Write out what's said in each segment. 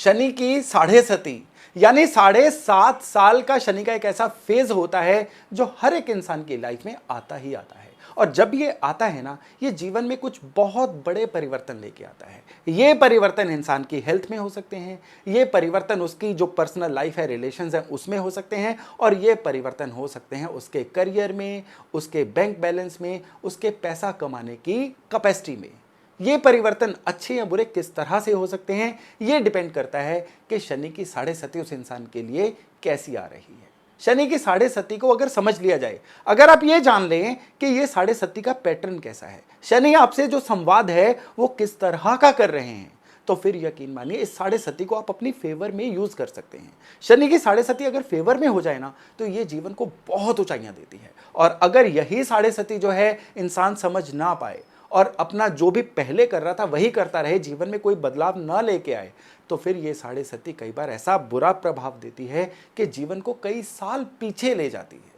शनि की साढ़े सती यानी 7.5 साल का शनि का एक ऐसा फेज होता है जो हर एक इंसान की लाइफ में आता ही आता है। और जब ये आता है ना, ये जीवन में कुछ बहुत बड़े परिवर्तन लेके आता है। ये परिवर्तन इंसान की हेल्थ में हो सकते हैं, ये परिवर्तन उसकी जो पर्सनल लाइफ है, रिलेशंस है, उसमें हो सकते हैं, और ये परिवर्तन हो सकते हैं उसके करियर में, उसके बैंक बैलेंस में, उसके पैसा कमाने की कैपेसिटी में। ये परिवर्तन अच्छे या बुरे किस तरह से हो सकते हैं, ये डिपेंड करता है कि शनि की साढ़े सती उस इंसान के लिए कैसी आ रही है। शनि की साढ़े सती को अगर समझ लिया जाए, अगर आप ये जान लें कि ये साढ़े सती का पैटर्न कैसा है, शनि आपसे जो संवाद है वो किस तरह का कर रहे हैं, तो फिर यकीन मानिए इस साढ़े सती को आप अपनी फेवर में यूज कर सकते हैं। शनि की साढ़े सती अगर फेवर में हो जाए ना, तो ये जीवन को बहुत ऊंचाइयां देती है। और अगर यही साढ़े सती जो है इंसान समझ ना पाए और अपना जो भी पहले कर रहा था वही करता रहे, जीवन में कोई बदलाव ना लेके आए, तो फिर ये साढ़े सती कई बार ऐसा बुरा प्रभाव देती है कि जीवन को कई साल पीछे ले जाती है।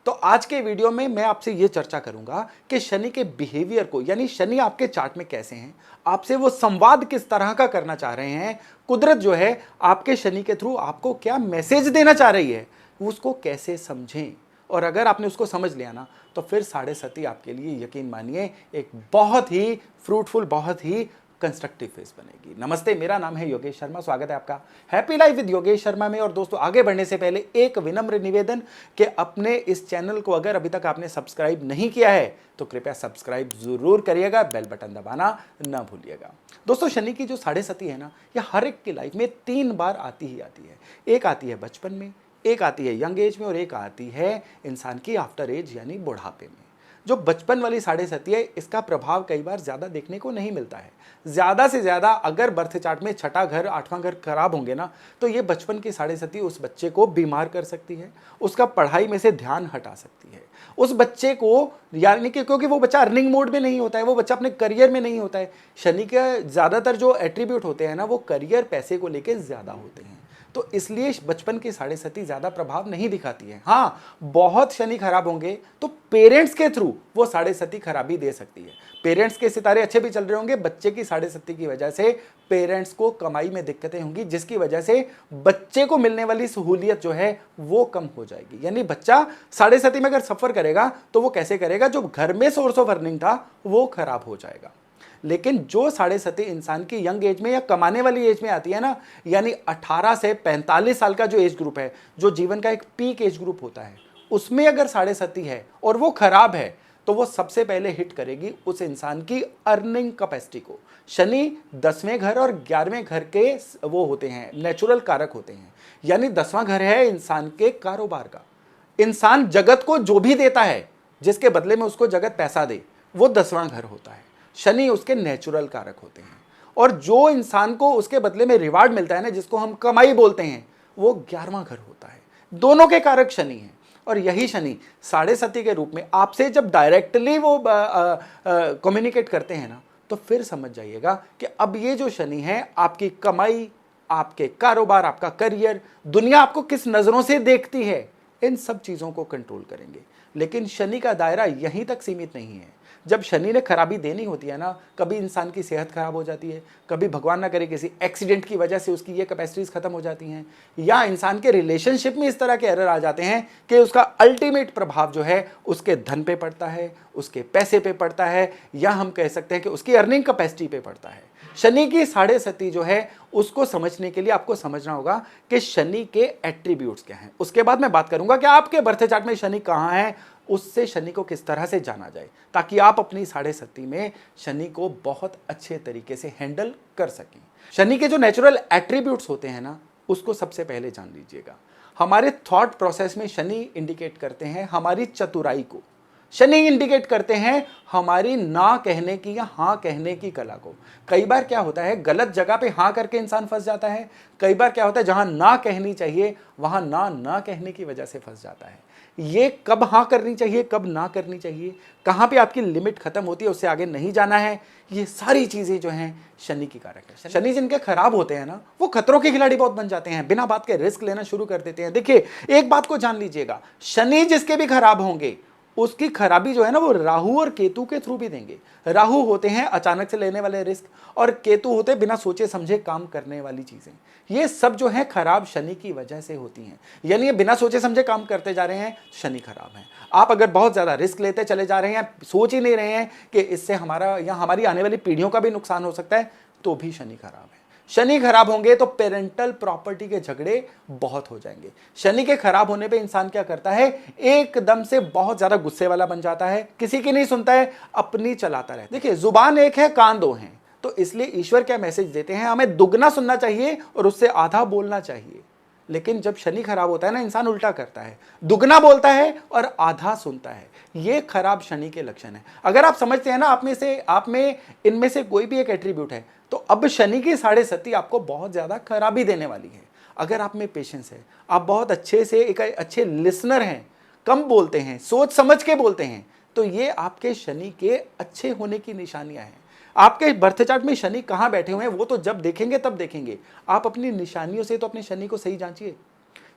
तो आज के वीडियो में मैं आपसे ये चर्चा करूंगा कि शनि के बिहेवियर को, यानी शनि आपके चार्ट में कैसे हैं, आपसे वो संवाद किस तरह का करना चाह रहे हैं, कुदरत जो है आपके शनि के थ्रू आपको क्या मैसेज देना चाह रही है, उसको कैसे समझें। और अगर आपने उसको समझ लिया ना, तो फिर साढ़े सती आपके लिए यकीन मानिए एक बहुत ही फ्रूटफुल, बहुत ही कंस्ट्रक्टिव फेस बनेगी। नमस्ते, मेरा नाम है योगेश शर्मा, स्वागत है आपका happy life with Yogesh Sharma में। और दोस्तों, आगे बढ़ने से पहले एक विनम्र निवेदन कि अपने इस चैनल को अगर अभी तक आपने सब्सक्राइब नहीं किया है तो कृपया सब्सक्राइब जरूर करिएगा, बेल बटन दबाना ना भूलिएगा। दोस्तों, शनि की जो साढ़े सती है ना, यह हर एक की लाइफ में 3 बार आती ही आती है। एक आती है बचपन में, एक आती है यंग एज में, और एक आती है इंसान की आफ्टर एज यानी बुढ़ापे में। जो बचपन वाली साढ़े सती है, इसका प्रभाव कई बार ज्यादा देखने को नहीं मिलता है। ज्यादा से ज्यादा अगर बर्थ चार्ट में छठा घर, आठवां घर खराब होंगे ना, तो ये बचपन की साढ़े सती उस बच्चे को बीमार कर सकती है, उसका पढ़ाई में से ध्यान हटा सकती है, उस बच्चे को, यानी कि क्योंकि वो बच्चा अर्निंग मोड में नहीं होता है, वो बच्चा अपने करियर में नहीं होता है। शनि के ज्यादातर जो एट्रीब्यूट होते हैं ना, वो करियर, पैसे को लेकर ज्यादा होते हैं, तो इसलिए बचपन की साढ़े सती ज्यादा प्रभाव नहीं दिखाती है। हाँ, बहुत शनि खराब होंगे तो पेरेंट्स के थ्रू वो साढ़े सती खराबी दे सकती है। पेरेंट्स के सितारे अच्छे भी चल रहे होंगे, बच्चे की साढ़े सती की वजह से पेरेंट्स को कमाई में दिक्कतें होंगी, जिसकी वजह से बच्चे को मिलने वाली सहूलियत जो है वो कम हो जाएगी। यानी बच्चा साढ़े सती में अगर सफर करेगा तो वो कैसे करेगा, जो घर में सोर्स ऑफ अर्निंग था वो खराब हो जाएगा। लेकिन जो साढ़े सती इंसान की यंग एज में या कमाने वाली एज में आती है ना, यानी 18 से 45 साल का जो एज ग्रुप है, जो जीवन का एक पीक एज ग्रुप होता है, उसमें अगर साढ़े सती है और वो खराब है, तो वो सबसे पहले हिट करेगी उस इंसान की अर्निंग कैपेसिटी को। शनि 10वें घर और 11वें घर के वो होते हैं, नेचुरल कारक होते हैं। यानी 10वां घर है इंसान के कारोबार का। इंसान जगत को जो भी देता है, जिसके बदले में उसको जगत पैसा दे, वो 10वां घर होता है। शनि उसके नेचुरल कारक होते हैं। और जो इंसान को उसके बदले में रिवार्ड मिलता है ना, जिसको हम कमाई बोलते हैं, वो 11वां घर होता है। दोनों के कारक शनि हैं। और यही शनि साढ़े सती के रूप में आपसे जब डायरेक्टली वो कम्युनिकेट करते हैं ना, तो फिर समझ जाइएगा कि अब ये जो शनि है आपकी कमाई, आपके कारोबार, आपका करियर, दुनिया आपको किस नजरों से देखती है, इन सब चीजों को कंट्रोल करेंगे। लेकिन शनि का दायरा यहीं तक सीमित नहीं है। जब शनि ने खराबी देनी होती है ना, कभी इंसान की सेहत खराब हो जाती है, कभी भगवान ना करे किसी एक्सीडेंट की वजह से उसकी ये कैपेसिटीज खत्म हो जाती हैं, या इंसान के रिलेशनशिप में इस तरह के एरर आ जाते हैं कि उसका अल्टीमेट प्रभाव जो है उसके धन पे पड़ता है, उसके पैसे पे पड़ता है, या हम कह सकते हैं कि उसकी अर्निंग कैपेसिटी पे पड़ता है। शनि की साढ़े सती जो है, उसको समझने के लिए आपको समझना होगा कि शनि के एट्रीब्यूट्स क्या हैं। उसके बाद मैं बात करूंगा कि आपके बर्थ चार्ट में शनि कहां है, उससे शनि को किस तरह से जाना जाए, ताकि आप अपनी साढ़े सती में शनि को बहुत अच्छे तरीके से हैंडल कर सकें। शनि के जो नेचुरल एट्रीब्यूट्स होते हैं ना, उसको सबसे पहले जान लीजिएगा। हमारे थॉट प्रोसेस में शनि इंडिकेट करते हैं हमारी चतुराई को। शनि इंडिकेट करते हैं हमारी ना कहने की या हाँ कहने की कला को। कई बार क्या होता है, गलत जगह पे हाँ करके इंसान फंस जाता है। कई बार क्या होता है, जहां ना कहनी चाहिए वहां ना कहने की वजह से फंस जाता है। ये कब हाँ करनी चाहिए, कब ना करनी चाहिए, कहां पे आपकी लिमिट खत्म होती है, उससे आगे नहीं जाना है, ये सारी चीजें जो हैं शनि की कारक है। शनि जिनके खराब होते हैं ना, वो खतरों के खिलाड़ी बहुत बन जाते हैं, बिना बात के रिस्क लेना शुरू कर देते हैं। देखिए, एक बात को जान लीजिएगा, शनि जिसके भी खराब होंगे उसकी खराबी जो है ना वो राहु और केतु के थ्रू भी देंगे। राहु होते हैं अचानक से लेने वाले रिस्क और केतु होते हैं बिना सोचे समझे काम करने वाली चीजें। ये सब जो है खराब शनि की वजह से होती हैं। यानी ये बिना सोचे समझे काम करते जा रहे हैं, शनि खराब है। आप अगर बहुत ज्यादा रिस्क लेते चले जा रहे हैं, सोच ही नहीं रहे हैं कि इससे हमारा या हमारी आने वाली पीढ़ियों का भी नुकसान हो सकता है, तो भी शनि खराब है। शनि खराब होंगे तो पेरेंटल प्रॉपर्टी के झगड़े बहुत हो जाएंगे। शनि के खराब होने पे इंसान क्या करता है, एकदम से बहुत ज्यादा गुस्से वाला बन जाता है, किसी की नहीं सुनता है, अपनी चलाता रहता है। देखिए, जुबान एक है, कान दो हैं, तो इसलिए ईश्वर क्या मैसेज देते हैं, हमें दुगना सुनना चाहिए और उससे आधा बोलना चाहिए। लेकिन जब शनि खराब होता है ना, इंसान उल्टा करता है, दुगना बोलता है और आधा सुनता है। ये खराब शनि के लक्षण है। अगर आप समझते हैं ना आप में इनमें से कोई भी एक एट्रीब्यूट है, तो अब शनि की 7.5 आपको बहुत ज्यादा खराबी देने वाली है। अगर आप में पेशेंस है, आप बहुत अच्छे से एक अच्छे लिसनर हैं, कम बोलते हैं, सोच समझ के बोलते हैं, तो ये आपके शनि के अच्छे होने की निशानियां हैं। आपके बर्थ चार्ट में शनि कहां बैठे हुए हैं वो तो जब देखेंगे तब देखेंगे। आप अपनी निशानियों से तो अपने शनि को सही जांचिए।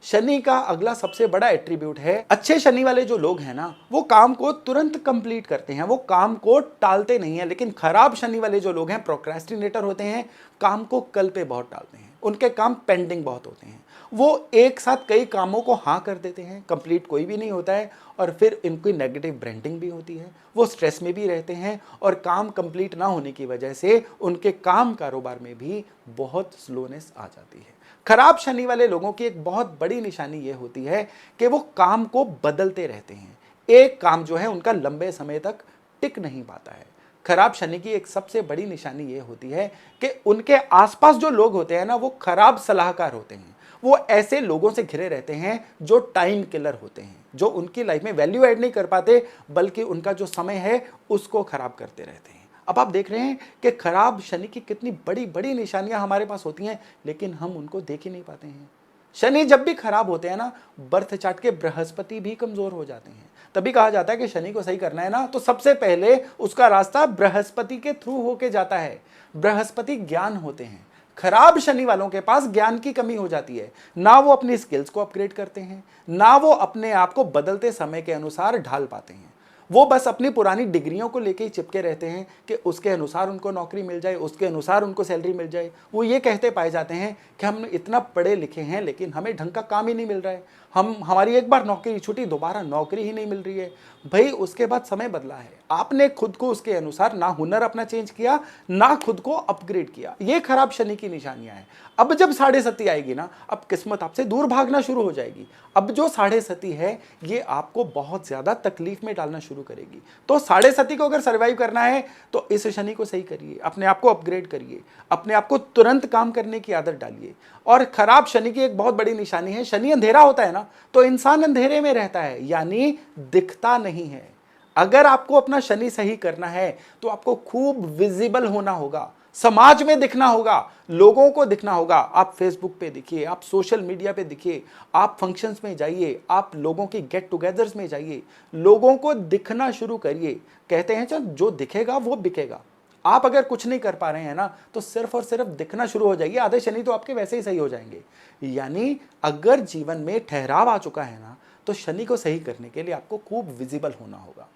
शनि का अगला सबसे बड़ा एट्रीब्यूट है, अच्छे शनि वाले जो लोग हैं ना, वो काम को तुरंत कंप्लीट करते हैं, वो काम को टालते नहीं है। लेकिन खराब शनि वाले जो लोग हैं, प्रोक्रेस्टिनेटर होते हैं, काम को कल पे बहुत टालते हैं, उनके काम पेंडिंग बहुत होते हैं। वो एक साथ कई कामों को हाँ कर देते हैं, कंप्लीट कोई भी नहीं होता है, और फिर इनकी नेगेटिव ब्रांडिंग भी होती है। वो स्ट्रेस में भी रहते हैं और काम कंप्लीट ना होने की वजह से उनके काम कारोबार में भी बहुत स्लोनेस आ जाती है। खराब शनि वाले लोगों की एक बहुत बड़ी निशानी यह होती है कि वो काम को बदलते रहते हैं। एक काम जो है उनका लंबे समय तक टिक नहीं पाता है। खराब शनि की एक सबसे बड़ी निशानी यह होती है कि उनके आसपास जो लोग होते हैं ना, वो खराब सलाहकार होते हैं। वो ऐसे लोगों से घिरे रहते हैं जो टाइम किलर होते हैं, जो उनकी लाइफ में वैल्यू ऐड नहीं कर पाते, बल्कि उनका जो समय है उसको खराब करते रहते हैं। अब आप देख रहे हैं कि खराब शनि की कितनी बड़ी बड़ी निशानियां हमारे पास होती हैं, लेकिन हम उनको देख ही नहीं पाते हैं। शनि जब भी खराब होते हैं ना, बर्थ चार्ट के बृहस्पति भी कमजोर हो जाते हैं। तभी कहा जाता है कि शनि को सही करना है ना, तो सबसे पहले उसका रास्ता बृहस्पति के थ्रू होके जाता है। बृहस्पति ज्ञान होते हैं। खराब शनि वालों के पास ज्ञान की कमी हो जाती है। ना वो अपनी स्किल्स को अपग्रेड करते हैं, ना वो अपने आप को बदलते समय के अनुसार ढाल पाते हैं। वो बस अपनी पुरानी डिग्रियों को लेके ही चिपके रहते हैं कि उसके अनुसार उनको नौकरी मिल जाए, उसके अनुसार उनको सैलरी मिल जाए। वो ये कहते पाए जाते हैं कि हम इतना पढ़े लिखे हैं, लेकिन हमें ढंग का काम ही नहीं मिल रहा है। हमारी एक बार नौकरी छूटी, दोबारा नौकरी ही नहीं मिल रही है। भाई, उसके बाद समय बदला है, आपने खुद को उसके अनुसार ना हुनर अपना चेंज किया, ना खुद को अपग्रेड किया। ये खराब शनि की निशानियां हैं। अब जब 7.5 आएगी ना, अब किस्मत आपसे दूर भागना शुरू हो जाएगी। अब जो 7.5 है, ये आपको बहुत ज्यादा तकलीफ में डालना शुरू करेगी। तो 7.5 को अगर सर्वाइव करना है तो इस शनि को सही करिए, अपने आप को अपग्रेड करिए, अपने आप को तुरंत काम करने की आदत डालिए। और खराब शनि की एक बहुत बड़ी निशानी है, शनि अंधेरा होता है ना, तो इंसान अंधेरे में रहता है, यानी दिखता नहीं है। अगर आपको अपना शनि सही करना है तो आपको खूब विजिबल होना होगा, समाज में दिखना होगा, लोगों को दिखना होगा। आप फेसबुक पे दिखिए, आप सोशल मीडिया पे दिखिए, आप फंक्शंस में जाइए, आप लोगों की गेट टुगेदर्स में जाइए, लोगों को दिखना शुरू करिए। कहते हैं चल जो दिखेगा वो बिकेगा। आप अगर कुछ नहीं कर पा रहे हैं ना, तो सिर्फ और सिर्फ दिखना शुरू हो जाइए, आधे शनि तो आपके वैसे ही सही हो जाएंगे। यानी अगर जीवन में ठहराव आ चुका है ना, तो शनि को सही करने के लिए आपको खूब विजिबल होना होगा।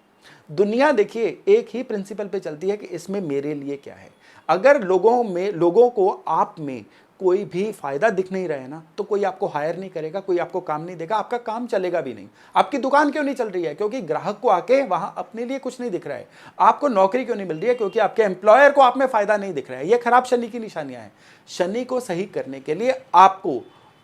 दुनिया देखिए एक ही प्रिंसिपल पे चलती है कि इसमें मेरे लिए क्या है। अगर लोगों को आप में कोई भी फायदा दिख नहीं रहा है ना, तो कोई आपको हायर नहीं करेगा, कोई आपको काम नहीं देगा, आपका काम चलेगा भी नहीं। आपकी दुकान क्यों नहीं चल रही है? क्योंकि ग्राहक को आके वहां अपने लिए कुछ नहीं दिख रहा है। आपको नौकरी क्यों नहीं मिल रही है? क्योंकि आपके एम्प्लॉयर को आप में फायदा नहीं दिख रहा है। ये खराब शनि की निशानियां हैं। शनि को सही करने के लिए आपको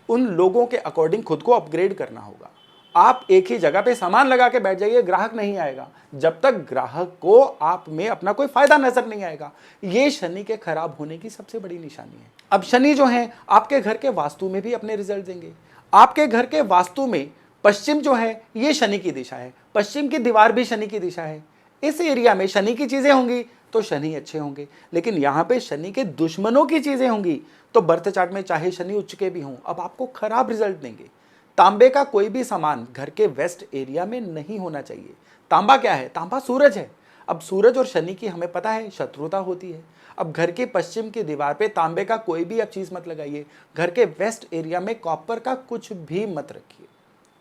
उन लोगों के अकॉर्डिंग खुद को अपग्रेड करना होगा। आप एक ही जगह पे सामान लगा के बैठ जाइए, ग्राहक नहीं आएगा जब तक ग्राहक को आप में अपना कोई फायदा नजर नहीं आएगा। ये शनि के खराब होने की सबसे बड़ी निशानी है। अब शनि जो है आपके घर के वास्तु में भी अपने रिजल्ट देंगे। आपके घर के वास्तु में पश्चिम जो है ये शनि की दिशा है, पश्चिम की दीवार भी शनि की दिशा है। इस एरिया में शनि की चीजें होंगी तो शनि अच्छे होंगे, लेकिन यहां पे शनि के दुश्मनों की चीजें होंगी तो बर्थ चार्ट में चाहे शनि उच्च के भी हों, अब आपको खराब रिजल्ट देंगे। तांबे का कोई भी सामान घर के वेस्ट एरिया में नहीं होना चाहिए। तांबा क्या है? तांबा सूरज है। अब सूरज और शनि की हमें पता है शत्रुता होती है। अब घर के पश्चिम की दीवार पे तांबे का कोई भी अब चीज मत लगाइए। घर के वेस्ट एरिया में कॉपर का कुछ भी मत रखिए।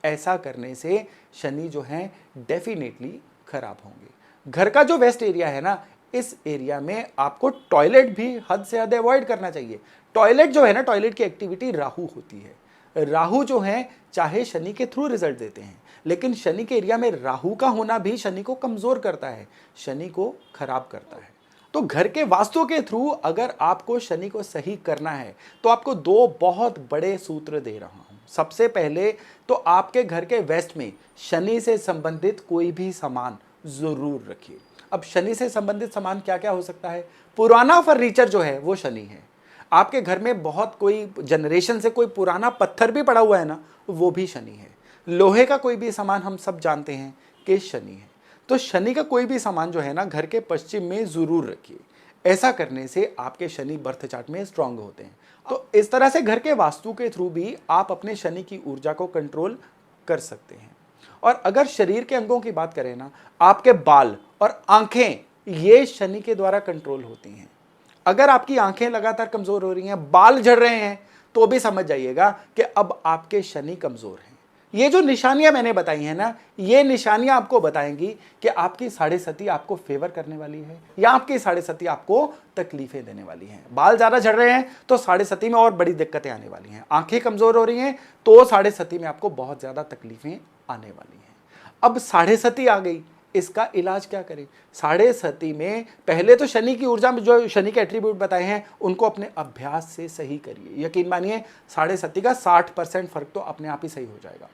ऐसा करने से शनि जो है डेफिनेटली खराब होंगे। घर का जो वेस्ट एरिया है ना, इस एरिया में आपको टॉयलेट भी हद से हद अवॉइड करना चाहिए। टॉयलेट जो है ना, टॉयलेट की एक्टिविटी राहु होती है। राहु जो है चाहे शनि के थ्रू रिजल्ट देते हैं, लेकिन शनि के एरिया में राहु का होना भी शनि को कमजोर करता है, शनि को खराब करता है। तो घर के वास्तु के थ्रू अगर आपको शनि को सही करना है तो आपको दो बहुत बड़े सूत्र दे रहा हूं। सबसे पहले तो आपके घर के वेस्ट में शनि से संबंधित कोई भी सामान जरूर रखिए। अब शनि से संबंधित सामान क्या क्या हो सकता है? पुराना फर्नीचर जो है वो शनि है। आपके घर में बहुत कोई जनरेशन से कोई पुराना पत्थर भी पड़ा हुआ है ना, वो भी शनि है। लोहे का कोई भी सामान हम सब जानते हैं कि शनि है। तो शनि का कोई भी सामान जो है ना, घर के पश्चिम में जरूर रखिए। ऐसा करने से आपके शनि बर्थ चार्ट में स्ट्रांग होते हैं। तो इस तरह से घर के वास्तु के थ्रू भी आप अपने शनि की ऊर्जा को कंट्रोल कर सकते हैं। और अगर शरीर के अंगों की बात करें ना, आपके बाल और आंखें ये शनि के द्वारा कंट्रोल होती हैं। अगर आपकी आंखें लगातार कमजोर हो रही हैं, बाल झड़ रहे हैं, तो भी समझ जाइएगा कि अब आपके शनि कमजोर हैं। ये जो निशानियां मैंने बताई हैं ना, ये निशानियां आपको बताएंगी कि आपकी साढ़े सती आपको फेवर करने वाली है या आपकी साढ़े सती आपको तकलीफें देने वाली हैं। बाल ज्यादा झड़ रहे हैं तो साढ़े सती में और बड़ी दिक्कतें आने वाली हैं। आंखें कमजोर हो रही हैं तो साढ़े सती में आपको बहुत ज्यादा तकलीफें आने वाली हैं। अब साढ़े सती आ गई, इसका इलाज क्या करें? साढ़े सती में पहले तो शनि की ऊर्जा में जो शनि के एट्रीब्यूट बताए हैं उनको अपने अभ्यास से सही करिए। यकीन मानिए साढ़े सती का 60% फर्क तो अपने आप ही सही हो जाएगा।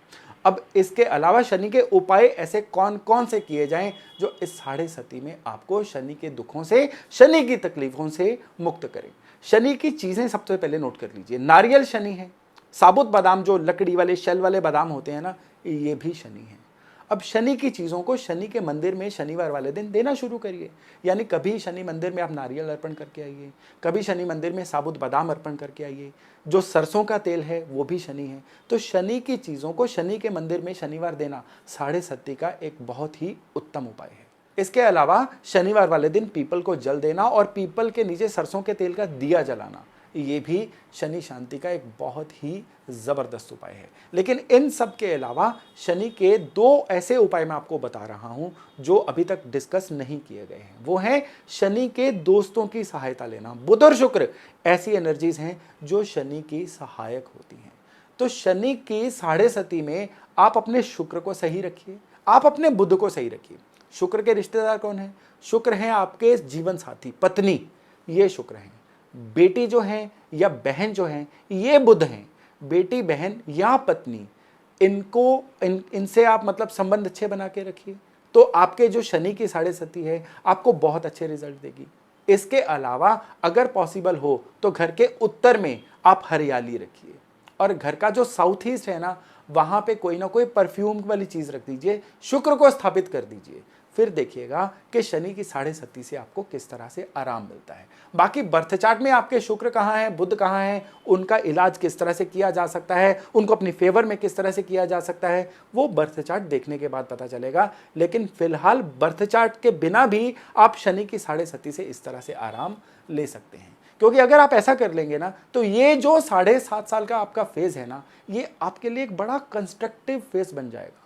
अब इसके अलावा शनि के उपाय ऐसे कौन कौन से किए जाएं जो इस साढ़े सती में आपको शनि के दुखों से, शनि की तकलीफों से मुक्त करें। शनि की चीजें सबसे पहले नोट कर लीजिए। नारियल शनि है, साबुत बादाम जो लकड़ी वाले शेल वाले बादाम होते हैं ना, ये भी शनि है। अब शनि की चीज़ों को शनि के मंदिर में शनिवार वाले दिन देना शुरू करिए। यानी कभी शनि मंदिर में आप नारियल अर्पण करके आइए, कभी शनि मंदिर में साबुत बादाम अर्पण करके आइए। जो सरसों का तेल है वो भी शनि है। तो शनि की चीज़ों को शनि के मंदिर में शनिवार देना साढ़े सती का एक बहुत ही उत्तम उपाय है। इसके अलावा शनिवार वाले दिन पीपल को जल देना और पीपल के नीचे सरसों के तेल का दिया जलाना, ये भी शनि शांति का एक बहुत ही ज़बरदस्त उपाय है। लेकिन इन सब के अलावा शनि के दो ऐसे उपाय मैं आपको बता रहा हूं जो अभी तक डिस्कस नहीं किए गए हैं। वो है शनि के दोस्तों की सहायता लेना। बुध और शुक्र ऐसी एनर्जीज हैं जो शनि की सहायक होती हैं। तो शनि की साढ़े सती में आप अपने शुक्र को सही रखिए, आप अपने बुध को सही रखिए। शुक्र के रिश्तेदार कौन है? शुक्र हैं आपके जीवन साथी, पत्नी, ये शुक्र हैं। बेटी जो है या बहन जो है ये बुध हैं। बेटी, बहन या पत्नी, इनसे आप मतलब संबंध अच्छे बना के रखिए, तो आपके जो शनि की साढ़े सती है आपको बहुत अच्छे रिजल्ट देगी। इसके अलावा अगर पॉसिबल हो तो घर के उत्तर में आप हरियाली रखिए, और घर का जो साउथ ईस्ट है ना, वहां पे कोई ना कोई परफ्यूम वाली चीज रख दीजिए, शुक्र को स्थापित कर दीजिए। फिर देखिएगा कि शनि की साढ़े सती से आपको किस तरह से आराम मिलता है। बाकी बर्थ चार्ट में आपके शुक्र कहाँ है, बुध कहाँ है, उनका इलाज किस तरह से किया जा सकता है, उनको अपनी फेवर में किस तरह से किया जा सकता है, वो बर्थ चार्ट देखने के बाद पता चलेगा। लेकिन फिलहाल बर्थ चार्ट के बिना भी आप शनि की साढ़े सती से इस तरह से आराम ले सकते हैं। क्योंकि अगर आप ऐसा कर लेंगे ना, तो ये जो 7.5 साल का आपका फेज है ना, ये आपके लिए एक बड़ा कंस्ट्रक्टिव फेज बन जाएगा।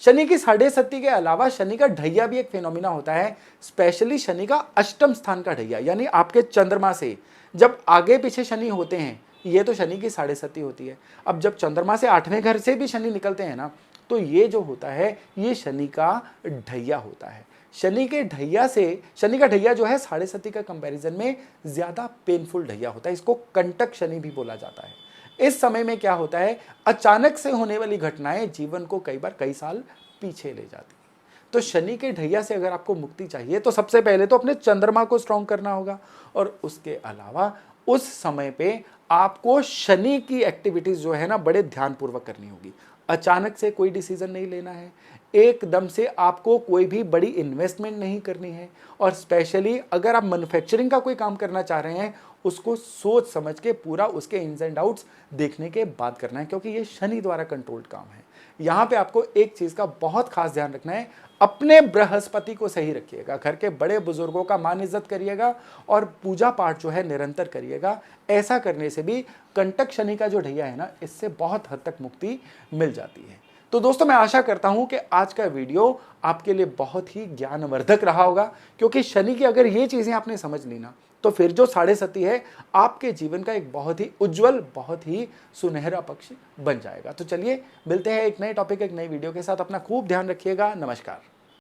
शनि की साढ़े सती के अलावा शनि का ढैया भी एक फिनोमिना होता है, स्पेशली शनि का अष्टम स्थान का ढैया, यानी आपके चंद्रमा से जब आगे पीछे शनि होते हैं, ये तो शनि की साढ़े सती होती है। अब जब चंद्रमा से 8वें घर से भी शनि निकलते हैं ना, तो ये जो होता है ये शनि का ढैया होता है। शनि के ढैया से, शनि का ढैया जो है साढ़े सती का कंपैरिजन में ज्यादा पेनफुल ढैया होता है, इसको कंटक शनि भी बोला जाता है। इस समय में क्या होता है, अचानक से होने वाली घटनाएं जीवन को कई बार कई साल पीछे ले जाती हैं। तो शनि के ढैया से अगर आपको मुक्ति चाहिए तो सबसे पहले तो अपने चंद्रमा को स्ट्रॉन्ग करना होगा, और उसके अलावा उस समय पे आपको शनि की एक्टिविटीज जो है ना बड़े ध्यानपूर्वक करनी होगी। अचानक से कोई डिसीजन नहीं लेना है, एकदम से आपको कोई भी बड़ी इन्वेस्टमेंट नहीं करनी है, और स्पेशली अगर आप मैन्युफैक्चरिंग का कोई काम करना चाह रहे हैं उसको सोच समझ के पूरा उसके इन्स एंड आउट्स देखने के बाद करना है, क्योंकि ये शनि द्वारा कंट्रोल्ड काम है। यहाँ पे आपको एक चीज का बहुत खास ध्यान रखना है, अपने बृहस्पति को सही रखिएगा, घर के बड़े बुजुर्गों का मान इज्जत करिएगा और पूजा पाठ जो है निरंतर करिएगा। ऐसा करने से भी कंटक शनि का जो ढैया है ना, इससे बहुत हद तक मुक्ति मिल जाती है। तो दोस्तों मैं आशा करता हूं कि आज का वीडियो आपके लिए बहुत ही ज्ञानवर्धक रहा होगा, क्योंकि शनि की अगर ये चीजें आपने समझ ली ना, तो फिर जो साढ़े सती है आपके जीवन का एक बहुत ही उज्जवल, बहुत ही सुनहरा पक्ष बन जाएगा। तो चलिए मिलते हैं एक नए टॉपिक, एक नई वीडियो के साथ। अपना खूब ध्यान रखिएगा। नमस्कार।